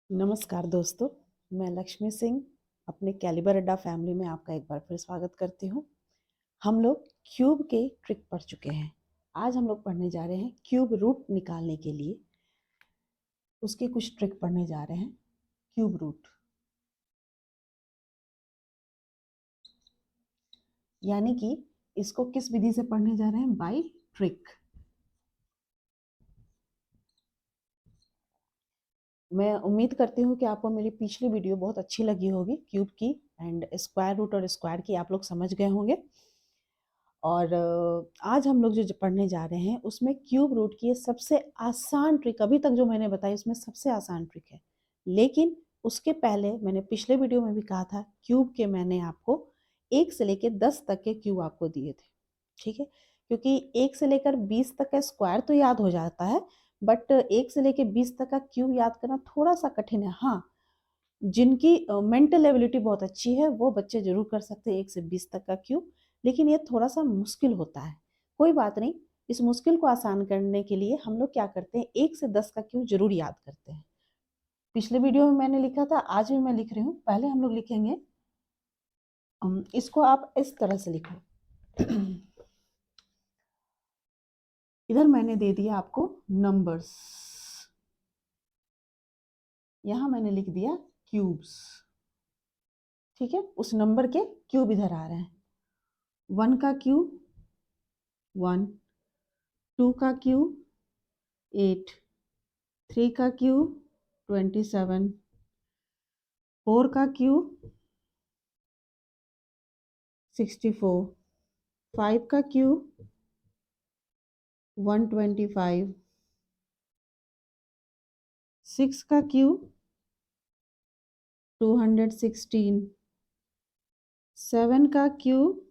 नमस्कार दोस्तों, मैं लक्ष्मी सिंह अपने कैलिबर अड्डा फैमिली में आपका एक बार फिर स्वागत करती हूँ। हम लोग क्यूब के ट्रिक पढ़ चुके हैं। आज हम लोग पढ़ने जा रहे हैं क्यूब रूट निकालने के लिए उसके कुछ ट्रिक पढ़ने जा रहे हैं। क्यूब रूट यानी कि इसको किस विधि से पढ़ने जा रहे हैं? By trick. मैं उम्मीद करती हूँ कि आपको मेरी पिछली वीडियो बहुत अच्छी लगी होगी क्यूब की एंड स्क्वायर रूट और स्क्वायर की आप लोग समझ गए होंगे। और आज हम लोग जो पढ़ने जा रहे हैं उसमें क्यूब रूट की सबसे आसान ट्रिक अभी तक जो मैंने बताई उसमें सबसे आसान ट्रिक है। लेकिन उसके पहले मैंने पिछले वीडियो में भी कहा था क्यूब के मैंने आपको 1 से लेकर 10 तक के क्यूब आपको दिए थे, ठीक है? क्योंकि 1 से लेकर 20 तक का स्क्वायर तो याद हो जाता है, बट 1 से लेकर 20 तक का क्यूब याद करना थोड़ा सा कठिन है। हाँ, जिनकी मेंटल एबिलिटी बहुत अच्छी है वो बच्चे जरूर कर सकते हैं 1 से 20 तक का क्यूब, लेकिन ये थोड़ा सा मुश्किल होता है। कोई बात नहीं, इस मुश्किल को आसान करने के लिए हम लोग क्या करते हैं, 1 से 10 का क्यूब जरूर याद करते हैं। पिछले वीडियो में मैंने लिखा था, आज भी मैं लिख रही हूँ। पहले हम लोग लिखेंगे, इसको आप इस तरह से लिखो। इधर मैंने दे दिया आपको नंबर्स, यहां मैंने लिख दिया क्यूब्स, ठीक है? उस नंबर के क्यूब इधर आ रहे हैं। 1 का क्यूब 1, 2 का क्यूब 8, 3 का क्यूब 27, 4 का क्यूब 64, 5 का क्यूब 125, 6 का क्यूब 216, 7 का क्यूब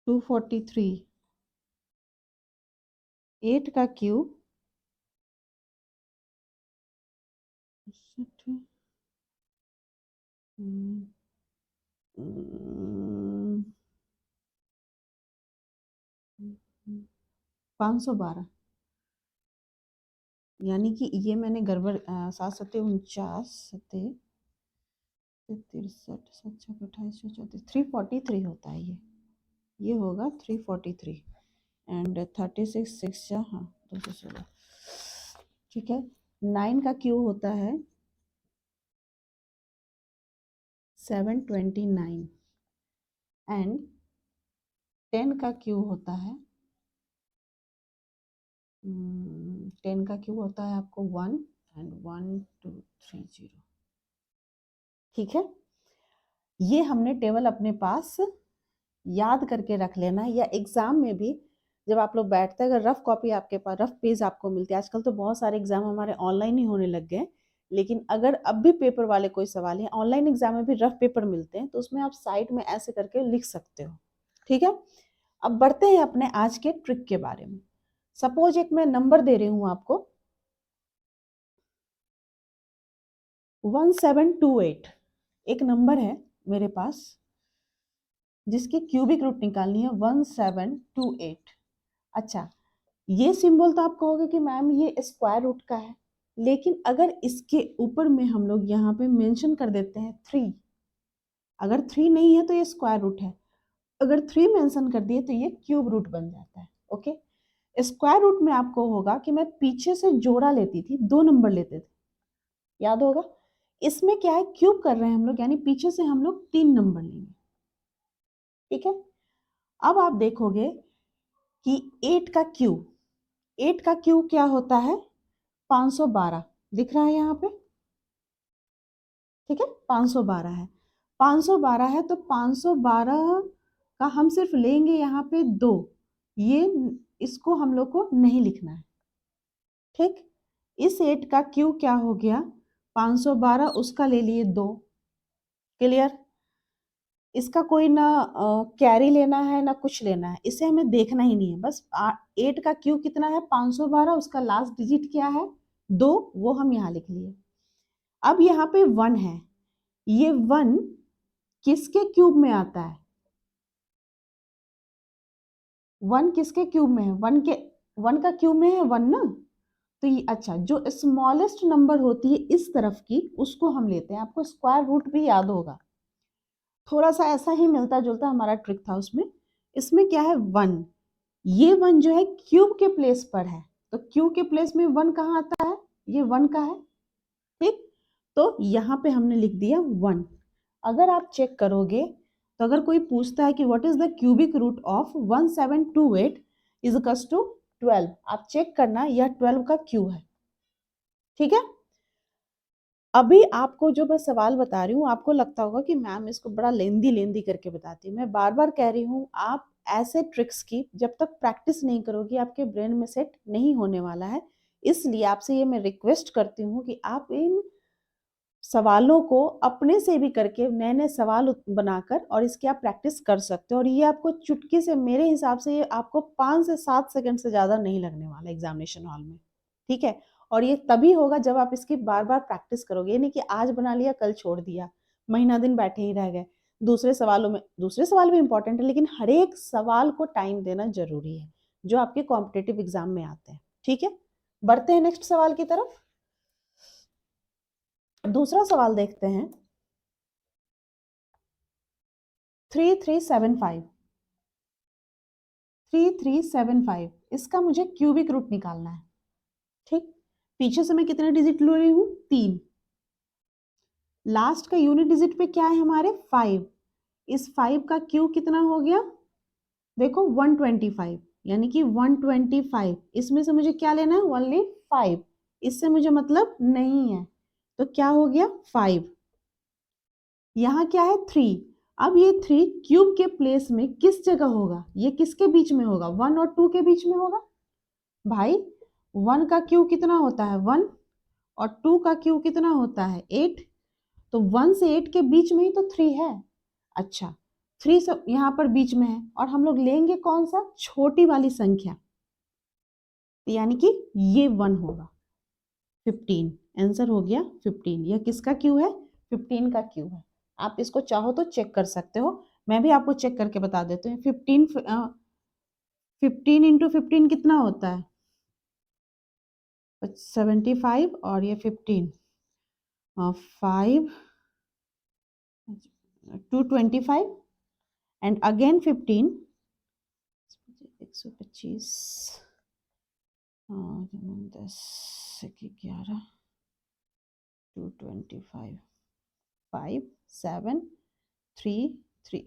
243, 8 का क्यूब 512, यानी कि ये मैंने गड़बड़ 7 सत्ते 49 सत्ते 63 7 28 34 343 होता है। ये होगा 343 एंड 36 6 हाँ 216, ठीक है? 9 का क्यू होता है 729 एंड 10 का क्यू होता है 10 का क्यू होता है आपको 1 एंड 1230, ठीक है? ये हमने टेबल अपने पास याद करके रख लेना है, या एग्जाम में भी जब आप लोग बैठते हैं, अगर रफ कॉपी आपके पास, रफ पेज आपको मिलती है। आजकल तो बहुत सारे एग्जाम हमारे ऑनलाइन ही होने लग गए, लेकिन अगर अब भी पेपर वाले कोई सवाल है, ऑनलाइन एग्जाम में भी रफ पेपर मिलते हैं, तो उसमें आप साइड में ऐसे करके लिख सकते हो, ठीक है? अब बढ़ते हैं अपने आज के ट्रिक के बारे में। सपोज एक मैं नंबर दे रही हूं आपको 1728, एक नंबर है मेरे पास जिसकी क्यूबिक रूट निकालनी है 1728। अच्छा, ये सिंबल तो आप कहोगे कि मैम ये स्क्वायर रूट का है, लेकिन अगर इसके ऊपर में हम लोग यहाँ पे मेंशन कर देते हैं 3, अगर 3 नहीं है तो ये स्क्वायर रूट है, अगर 3 मेंशन कर दिए तो ये क्यूब रूट बन जाता है। ओके, स्क्वायर रूट में आपको होगा कि मैं पीछे से जोड़ा लेती थी, 2 नंबर लेते थे, याद होगा। इसमें क्या है, क्यूब कर रहे हैं हम लोग, यानी पीछे से हम लोग 3 नंबर लेंगे, ठीक है? अब आप देखोगे कि 8 का क्यूब, 8 का क्यूब क्या होता है 512, दिख रहा है यहाँ पे, ठीक है? 512 है, 512 है तो 512 का हम सिर्फ लेंगे यहाँ पे 2, ये इसको हम लोग को नहीं लिखना है, ठीक? इस 8 का क्यू क्या हो गया 512, उसका ले लिए 2, क्लियर? इसका कोई ना कैरी लेना है ना कुछ लेना है, इसे हमें देखना ही नहीं है, बस 8 का क्यू कितना है 512, उसका लास्ट डिजिट क्या है 2, वो हम यहाँ लिख लिए। अब यहाँ पे 1 है, ये 1 किसके क्यूब में आता है? 1 किसके क्यूब में है? 1 का क्यूब में है 1 ना, तो ये अच्छा, जो स्मॉलेस्ट नंबर होती है इस तरफ की उसको हम लेते हैं। आपको स्क्वायर रूट भी याद होगा, थोड़ा सा ऐसा ही मिलता जुलता हमारा ट्रिक था उसमें। इसमें क्या है, 1। ये 1 जो है क्यूब के प्लेस पर है, तो क्यूब के प्लेस में 1 कहाँ आता है, ये 1 का है, ठीक। तो यहाँ पे हमने लिख दिया 1। अगर आप चेक करोगे तो अगर कोई पूछता है कि what is the cubic root of 1728 is equals to 12, आप चेक करना यह 12 का क्यूब है, ठीक है। अभी आपको जो मैं सवाल बता रही हूँ, आपको लगता होगा कि मैम इसको बड़ा लेंदी लेंदी करके बताती है। मैं बार बार कह रही हूँ, आप ऐसे ट्रिक्स की जब तक प्रैक्टिस नहीं करोगी आपके ब्रेन में सेट नहीं होने वाला है। इसलिए आपसे ये मैं रिक्वेस्ट करती हूँ कि आप इन सवालों को अपने से भी करके नए नए सवाल बनाकर और इसकी आप प्रैक्टिस कर सकते हो। और ये आपको चुटकी से, मेरे हिसाब से ये आपको 5 से 7 सेकंड से ज़्यादा नहीं लगने वाला एग्जामिनेशन हॉल में, ठीक है। और ये तभी होगा जब आप इसकी बार बार प्रैक्टिस करोगे, ये नहीं कि आज बना लिया कल छोड़ दिया, महीना दिन बैठे ही रह गए। दूसरे सवालों में, दूसरे सवाल भी इंपॉर्टेंट है, लेकिन हर एक सवाल को टाइम देना जरूरी है जो आपके कॉम्पिटेटिव एग्जाम में आते हैं, ठीक है। बढ़ते हैं नेक्स्ट सवाल की तरफ। दूसरा सवाल देखते हैं, 3375। 3375 इसका मुझे क्यूबिक रूट निकालना है, ठीक। पीछे से मैं कितने डिजिट ले रही हूँ, 3। लास्ट का यूनिट डिजिट पे क्या है हमारे, 5। इस 5 का क्यूब कितना हो गया, देखो 125, यानी कि 125। इसमें से मुझे क्या लेना है, ओनली 5। इससे मुझे मतलब नहीं है, तो क्या हो गया 5। यहाँ क्या है 3। अब ये 3 क्यूब के प्लेस में किस जगह होगा, ये किसके बीच में होगा, 1 और 2 के बीच में होगा। भाई 1 का क्यूब कितना होता है 1, और 2 का क्यूब कितना होता है 8। तो 1 से 8 के बीच में ही तो 3 है। अच्छा, 3 सब यहाँ पर बीच में है, और हम लोग लेंगे कौन सा, छोटी वाली संख्या, यानी कि ये 1 होगा। 15 आंसर हो गया 15। यह किसका क्यू है, 15 का क्यू है। आप इसको चाहो तो चेक कर सकते हो, मैं भी आपको चेक करके बता देती हूँ। 15 इंटू 15 कितना होता है, 75, और ये 15, 5 225 एंड अगेन 15, 125 और 10 11 225 5 7 3 3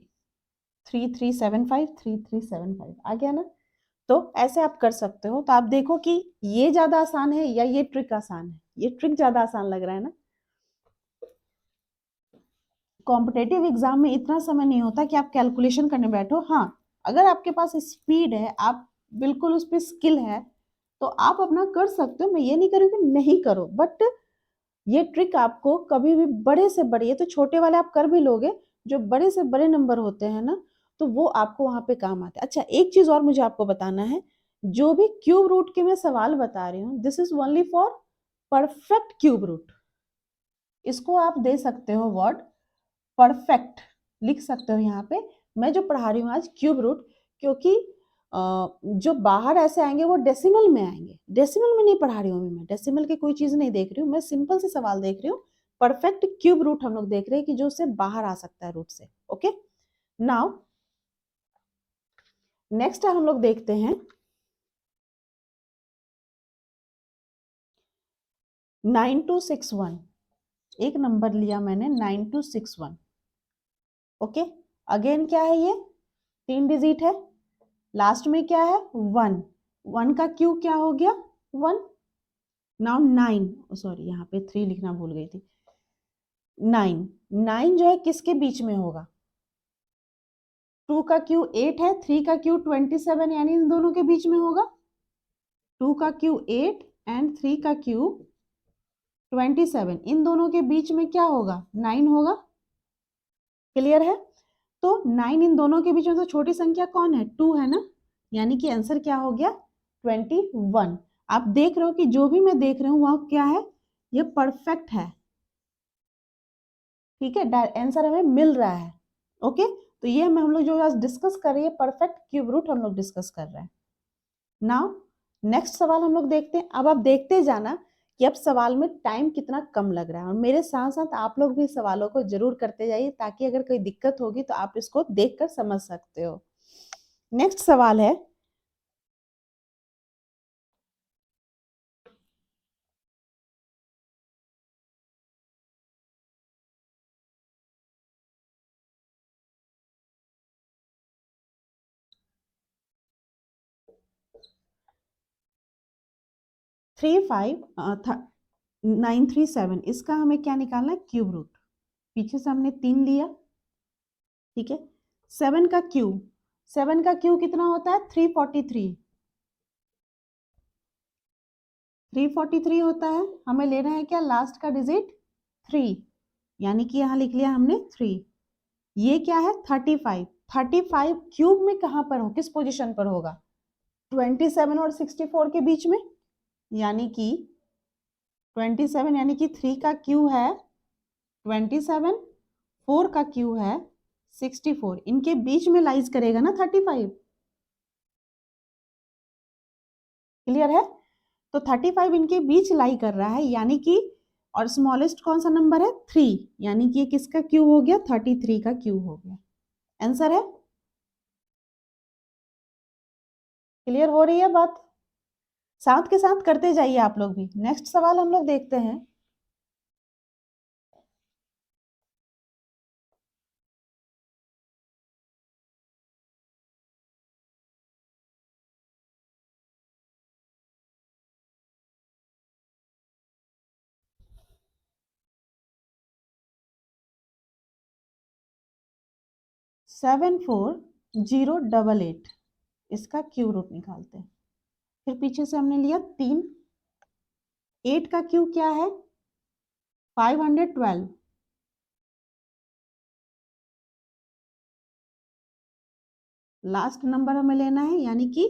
3375 3375 आ गया ना। तो ऐसे आप कर सकते हो। तो आप देखो कि ये ज्यादा आसान है या ये ट्रिक आसान है, ये ट्रिक ज्यादा आसान लग रहा है ना। कॉम्पिटेटिव एग्जाम में इतना समय नहीं होता कि आप कैलकुलेशन करने बैठो। हाँ, अगर आपके पास स्पीड है, आप बिल्कुल उस पर स्किल है, तो आप अपना कर सकते हो। मैं ये नहीं करूँगी नहीं करो, बट ये ट्रिक आपको कभी भी बड़े से बड़े, ये तो छोटे वाले आप कर भी लोगे, जो बड़े से बड़े नंबर होते हैं ना, तो वो आपको वहां पे काम आते हैं। अच्छा, एक चीज और मुझे आपको बताना है, जो भी क्यूब रूट के मैं सवाल बता रही हूँ, this is only for perfect cube root. इसको आप दे सकते हो वर्ड परफेक्ट, लिख सकते हो यहाँ पे। मैं जो पढ़ा रही हूँ आज क्यूब रूट, क्योंकि जो बाहर ऐसे आएंगे वो डेसिमल में आएंगे। डेसिमल में नहीं पढ़ा रही हूँ मैं, डेसिमल की कोई चीज नहीं देख रही हूँ, मैं सिंपल से सवाल देख रही हूँ। परफेक्ट क्यूब रूट हम लोग देख रहे हैं कि जो उससे बाहर आ सकता है रूट से। ओके, नाउ नेक्स्ट हम लोग देखते हैं 9261। एक नंबर लिया मैंने 9261। ओके, अगेन क्या है, ये 3 डिजिट है, लास्ट में क्या है 1। 1 का क्यू क्या हो गया 1। नाउ 9, सॉरी यहाँ पे 3 लिखना भूल गई थी। 9, 9 जो है किसके बीच में होगा, 2 का क्यू 8 है, 3 का क्यू 27, यानी इन दोनों के बीच में होगा। 2 का क्यू 8 एंड 3 का क्यू 27, इन दोनों के बीच में क्या होगा 9 होगा। क्लियर है। तो 9 इन दोनों के बीच में, तो छोटी संख्या कौन है 2 है ना, यानी कि आंसर क्या हो गया 21। आप देख रहे हो कि जो भी मैं देख रही हूँ वह क्या है, ये परफेक्ट है, ठीक है, आंसर हमें मिल रहा है। ओके, तो ये हम लोग जो आज डिस्कस कर रहे हैं परफेक्ट क्यूब रूट हम लोग डिस्कस कर रहे हैं। नाउ नेक्स्ट सवाल हम लोग देखते हैं। अब आप देखते जाना कि अब सवाल में टाइम कितना कम लग रहा है, और मेरे साथ साथ आप लोग भी सवालों को जरूर करते जाइए, ताकि अगर कोई दिक्कत होगी तो आप इसको देखकर समझ सकते हो। नेक्स्ट सवाल है 35937, इसका हमें क्या निकालना है? Cube root. पीछे से हमने 3 लिया, ठीक है। 7 का क्यूब कितना होता है? 343 होता है। हमें लेना है क्या? लास्ट का डिजिट 3, यानी कि यहाँ लिख लिया हमने 3। ये क्या है? 35। 35 क्यूब में कहाँ पर हो, किस पोजीशन पर होगा? 27 और 64 के बीच में, यानी कि 27 यानी कि 3 का क्यू है 27, 4 का क्यू है 64, इनके बीच में लाइज करेगा ना 35। क्लियर है? तो 35 इनके बीच लाई कर रहा है, यानी कि, और स्मॉलेस्ट कौन सा नंबर है? 3, यानी कि किसका क्यूब हो गया? 33 का क्यूब हो गया। आंसर है। क्लियर हो रही है बात? साथ के साथ करते जाइए आप लोग भी। नेक्स्ट सवाल हम लोग देखते हैं। सेवन फोर 088, इसका क्यूब रूट निकालते हैं। फिर पीछे से हमने लिया 3। 8 का क्यूब क्या है? 512। लास्ट नंबर हमें लेना है, यानी कि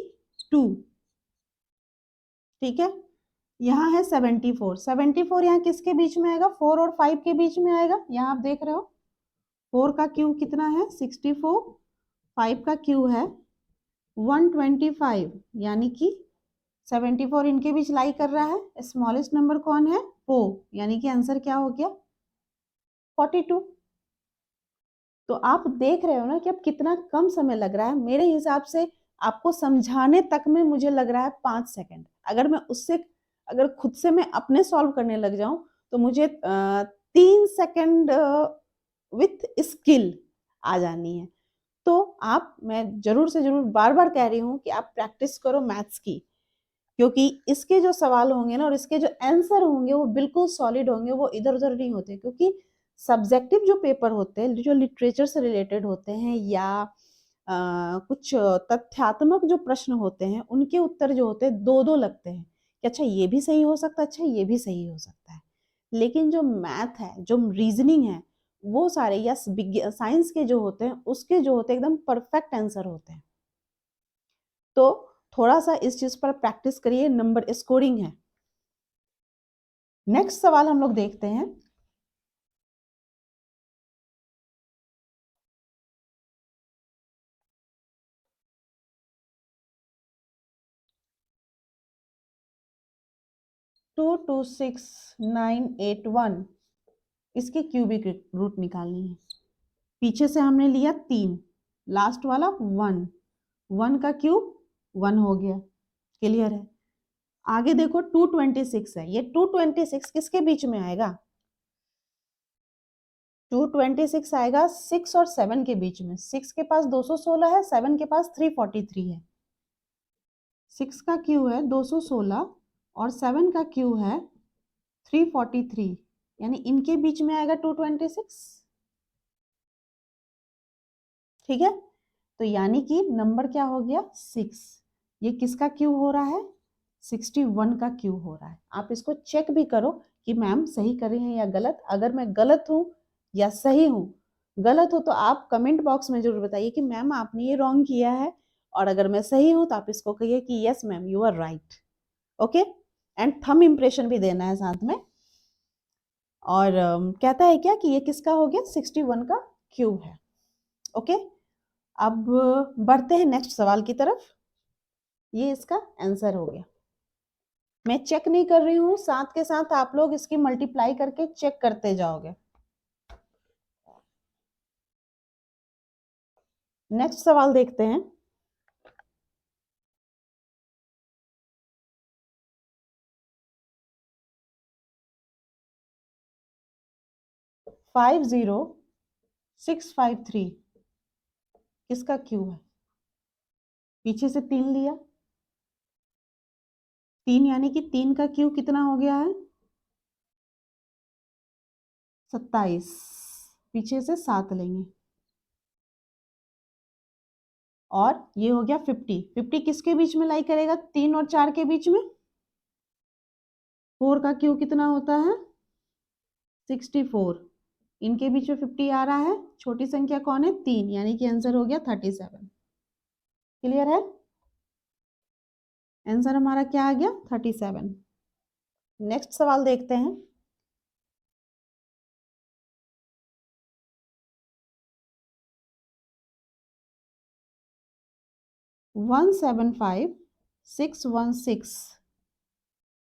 2, ठीक है। यहाँ है 74। 74 यहाँ किसके बीच में आएगा? 4 और 5 के बीच में आएगा। यहाँ आप देख रहे हो 4 का क्यूब कितना है? 64। 5 का क्यूब है 125, यानी कि 74 इनके बीच लाई कर रहा है। स्मॉलेस्ट नंबर कौन है? 4, यानी कि आंसर क्या हो गया? 42। तो आप देख रहे हो ना कि अब कितना कम समय लग रहा है। मेरे हिसाब से आपको समझाने तक में मुझे लग रहा है 5 सेकंड। अगर मैं उससे, अगर खुद से मैं अपने सॉल्व करने लग जाऊं तो मुझे 3 सेकंड विथ स्किल आ जानी है। तो आप, मैं जरूर से जरूर बार बार कह रही हूँ कि आप प्रैक्टिस करो मैथ्स की, क्योंकि इसके जो सवाल होंगे ना और इसके जो आंसर होंगे वो बिल्कुल सॉलिड होंगे, वो इधर उधर नहीं होते। क्योंकि सब्जेक्टिव जो पेपर होते हैं, जो लिटरेचर से रिलेटेड होते हैं, या कुछ तथ्यात्मक जो प्रश्न होते हैं, उनके उत्तर जो होते हैं दो दो लगते हैं कि अच्छा ये भी सही हो सकता है, अच्छा ये भी सही हो सकता है। लेकिन जो मैथ है, जो रीजनिंग है, वो सारे, या साइंस के जो होते हैं, उसके जो होते हैं एकदम परफेक्ट आंसर होते हैं। तो थोड़ा सा इस चीज पर प्रैक्टिस करिए, नंबर स्कोरिंग है। नेक्स्ट सवाल हम लोग देखते हैं। टू टू सिक्स 981, इसकी क्यूबिक रूट निकालनी है। पीछे से हमने लिया 3, लास्ट वाला 1, 1 का क्यूब 1 हो गया। क्लियर है? आगे देखो 226 है, ये 226 किसके बीच में आएगा? 226 आएगा 6 और 7 के बीच में। 6 के पास 216 है, 7 के पास 343 है। 6 का क्यू है 216 और 7 का क्यू है 343, यानी इनके बीच में आएगा 226। ठीक है, तो यानी कि नंबर क्या हो गया? 6। ये किसका क्यू हो रहा है? 61 का क्यू हो रहा है। आप इसको चेक भी करो कि मैम सही कर रही हैं या गलत। अगर मैं गलत हूं या सही हूं, गलत हो तो आप कमेंट बॉक्स में जरूर बताइए कि मैम आपने ये रॉन्ग किया है, और अगर मैं सही हूं तो आप इसको कहिए कि yes ma'am you are right. Okay, and thumb impression भी देना है साथ में। और कहता है क्या कि ये किसका हो गया? 61 का क्यूब है। ओके, अब बढ़ते हैं नेक्स्ट सवाल की तरफ। ये इसका आंसर हो गया। मैं चेक नहीं कर रही हूँ, साथ के साथ आप लोग इसकी मल्टीप्लाई करके चेक करते जाओगे। नेक्स्ट सवाल देखते हैं। फाइव 0653 किसका क्यू है? पीछे से 3 लिया, 3 यानी कि 3 का क्यू कितना हो गया है? 27। पीछे से 7 लेंगे और ये हो गया 50। 50 किसके बीच में लाई करेगा? 3 और 4 के बीच में। 4 का क्यू कितना होता है? 64। इनके बीच में 50 आ रहा है, छोटी संख्या कौन है? 3, यानी कि आंसर हो गया 37। क्लियर है? आंसर हमारा क्या आ गया? 37। नेक्स्ट सवाल देखते हैं। वन 75616।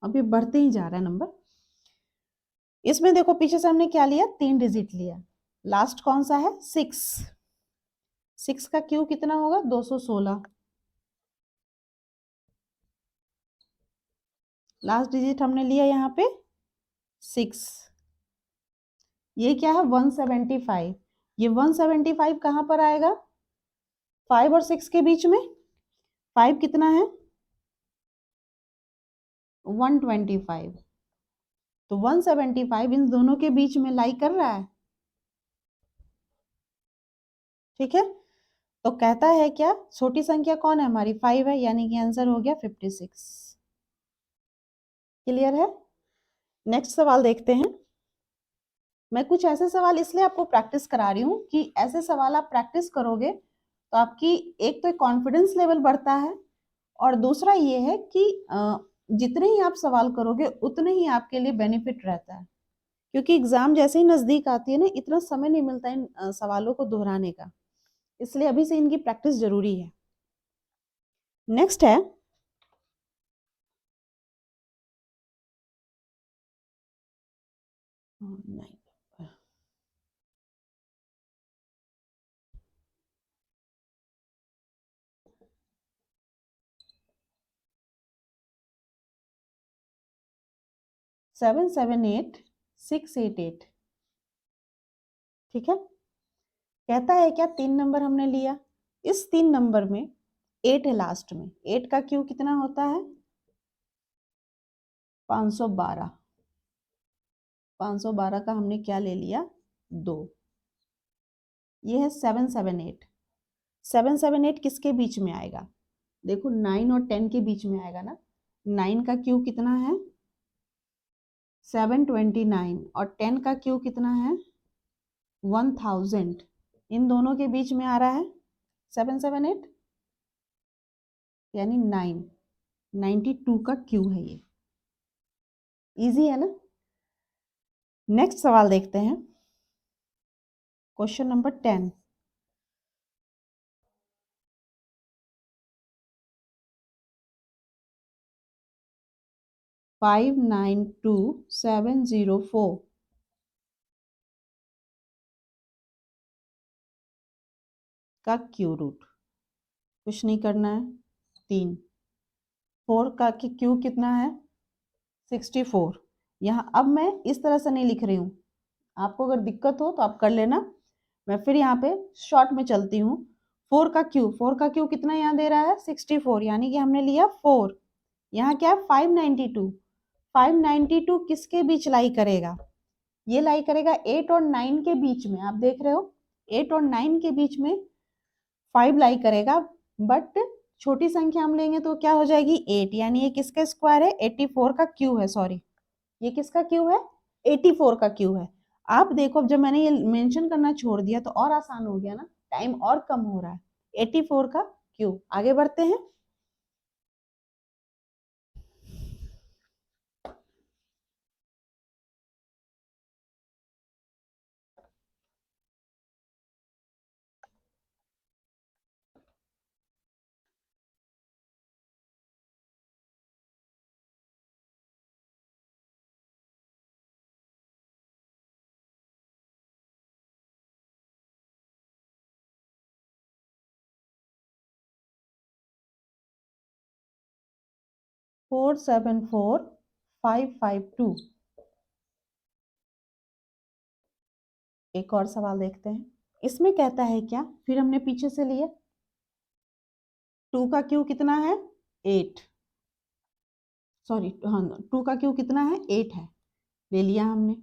अब ये बढ़ते ही जा रहा है नंबर। इसमें देखो पीछे से हमने क्या लिया? 3 डिजिट लिया। लास्ट कौन सा है? 6। 6 का क्यू कितना होगा? 216। लास्ट डिजिट हमने लिया यहाँ पे 6। ये क्या है? 175। ये 175 कहाँ पर आएगा? 5 और 6 के बीच में। 5 कितना है? 125। तो 175 इन दोनों के बीच में लाई कर रहा है। ठीक है, तो कहता है क्या? छोटी संख्या कौन है हमारी? 5 है, यानी कि आंसर हो गया 56। क्लियर है? नेक्स्ट सवाल देखते हैं। मैं कुछ ऐसे सवाल इसलिए आपको प्रैक्टिस करा रही हूँ कि ऐसे सवाल आप प्रैक्टिस करोगे तो आपकी एक तो कॉन्फिडेंस लेवल बढ़ता है, और दूसरा ये है कि जितने ही आप सवाल करोगे उतने ही आपके लिए बेनिफिट रहता है, क्योंकि एग्जाम जैसे ही नजदीक आती है ना, इतना समय नहीं मिलता इन सवालों को दोहराने का, इसलिए अभी से इनकी प्रैक्टिस जरूरी है। नेक्स्ट है 9। 778688। ठीक है, कहता है क्या? 3 नंबर हमने लिया, इस 3 नंबर में 8 है लास्ट में। 8 का क्यू कितना होता है? 512। 512 का हमने क्या ले लिया? 2। ये है 778। 778 किसके बीच में आएगा? देखो 9 और 10 के बीच में आएगा ना। 9 का क्यू कितना है? 729। और 10 का क्यू कितना है? 1000। इन दोनों के बीच में आ रहा है 778, यानी 9। 92 का क्यू है ये। इजी है ना? नेक्स्ट सवाल देखते हैं। Question number 10। 592704 का क्यू रूट। कुछ नहीं करना है। 3। 4 का क्यू कितना है? 64। यहाँ अब मैं इस तरह से नहीं लिख रही हूँ, आपको अगर दिक्कत हो तो आप कर लेना। मैं फिर यहाँ पे शॉर्ट में चलती हूँ। 4 का क्यू कितना यहाँ दे रहा है? 64, यानी कि हमने लिया 4। यहाँ क्या है? 592। 592 किसके बीच लाई करेगा? ये लाई करेगा 8 और 9 के बीच में। आप देख रहे हो 8 और 9 के बीच में 5 लाई करेगा, बट छोटी संख्या हम लेंगे तो क्या हो जाएगी? 8, यानी ये किसका स्क्वायर है? 84 का क्यू है। सॉरी, ये किसका क्यू है? 84 का क्यू है। आप देखो, अब जब मैंने ये मेंशन करना छोड़ दिया तो और आसान हो गया ना, टाइम और कम हो रहा है। 84 का क्यू। आगे बढ़ते हैं। 474552। एक और सवाल देखते हैं। इसमें कहता है क्या, फिर हमने पीछे से लिया 2 का क्यू कितना है 8, सॉरी हाँ 2 का क्यू कितना है 8 है, ले लिया हमने।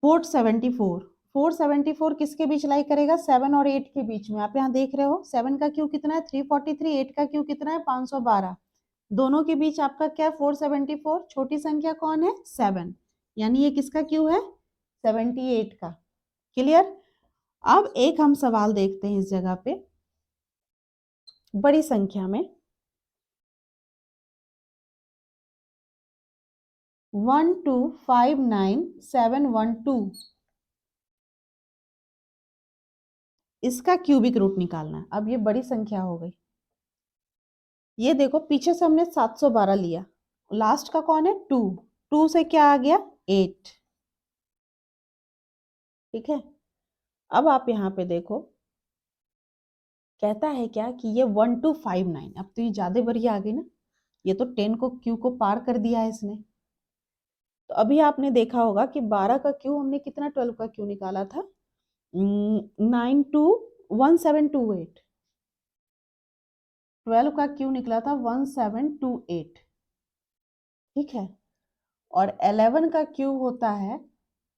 474 किसके बीच लाई करेगा 7 और 8 के बीच में। आप यहाँ देख रहे हो 7 का क्यू कितना है 343, 8 का क्यू कितना है 512, दोनों के बीच आपका क्या 474, छोटी संख्या कौन है 7, यानी ये किसका क्यू है 78 का। क्लियर। अब एक हम सवाल देखते हैं इस जगह पे, बड़ी संख्या में 1259712, इसका क्यूबिक रूट निकालना है। अब ये बड़ी संख्या हो गई, ये देखो पीछे से हमने 712 लिया, लास्ट का कौन है 2, 2 से क्या आ गया 8, ठीक है। अब आप यहाँ पे देखो कहता है क्या कि ये 1259, अब तो ये ज्यादा बढ़िया आ गई ना, ये तो 10 को क्यू को पार कर दिया है इसने। तो अभी आपने देखा होगा कि 12 का क्यू हमने कितना 12 का क्यू निकाला था 921728, 12 का क्यू निकला था 1728, ठीक है। और 11 का क्यू होता है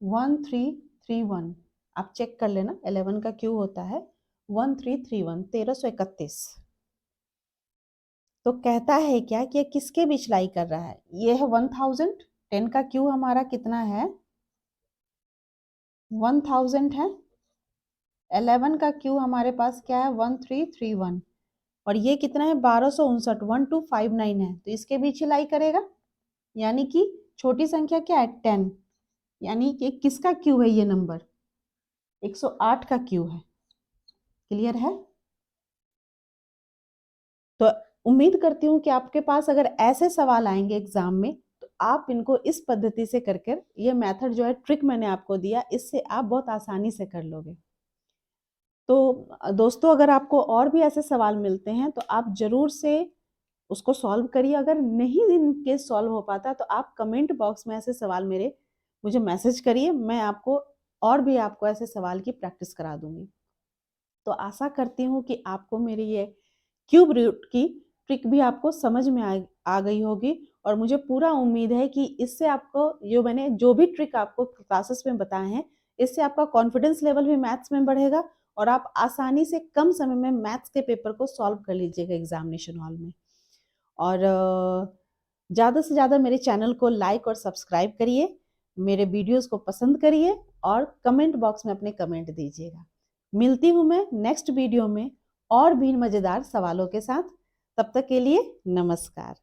1331, आप चेक कर लेना 11 का क्यू होता है 1331, 1331। तो कहता है क्या कि ये किसके बीच लाई कर रहा है, ये है 1000, 10 का क्यू हमारा कितना है 1000 है, 11 का क्यू हमारे पास क्या है 1331, और ये कितना है 1259, 1259 है, तो इसके बीच ही लाई करेगा, यानी कि छोटी संख्या क्या है 10, यानी कि किसका क्यू है ये नंबर 108 का क्यू है। क्लियर है। तो उम्मीद करती हूँ कि आपके पास अगर ऐसे सवाल आएंगे एग्जाम में तो आप इनको इस पद्धति से करके, ये मेथड जो है ट्रिक मैंने आपको दिया, इससे आप बहुत आसानी से कर लोगे। तो दोस्तों अगर आपको और भी ऐसे सवाल मिलते हैं तो आप जरूर से उसको सॉल्व करिए। अगर नहीं इनके सॉल्व हो पाता तो आप कमेंट बॉक्स में ऐसे सवाल मुझे मैसेज करिए, मैं आपको और भी आपको ऐसे सवाल की प्रैक्टिस करा दूंगी। तो आशा करती हूँ कि आपको मेरी ये क्यूब रूट की ट्रिक भी आपको समझ में आ गई होगी, और मुझे पूरा उम्मीद है कि इससे आपको मैंने जो भी ट्रिक आपको क्लासेस में बताए हैं, इससे आपका कॉन्फिडेंस लेवल भी मैथ्स में बढ़ेगा और आप आसानी से कम समय में मैथ्स के पेपर को सॉल्व कर लीजिएगा एग्जामिनेशन हॉल में। और ज़्यादा से ज़्यादा मेरे चैनल को लाइक और सब्सक्राइब करिए, मेरे वीडियोस को पसंद करिए और कमेंट बॉक्स में अपने कमेंट दीजिएगा। मिलती हूँ मैं नेक्स्ट वीडियो में और भी मज़ेदार सवालों के साथ। तब तक के लिए नमस्कार।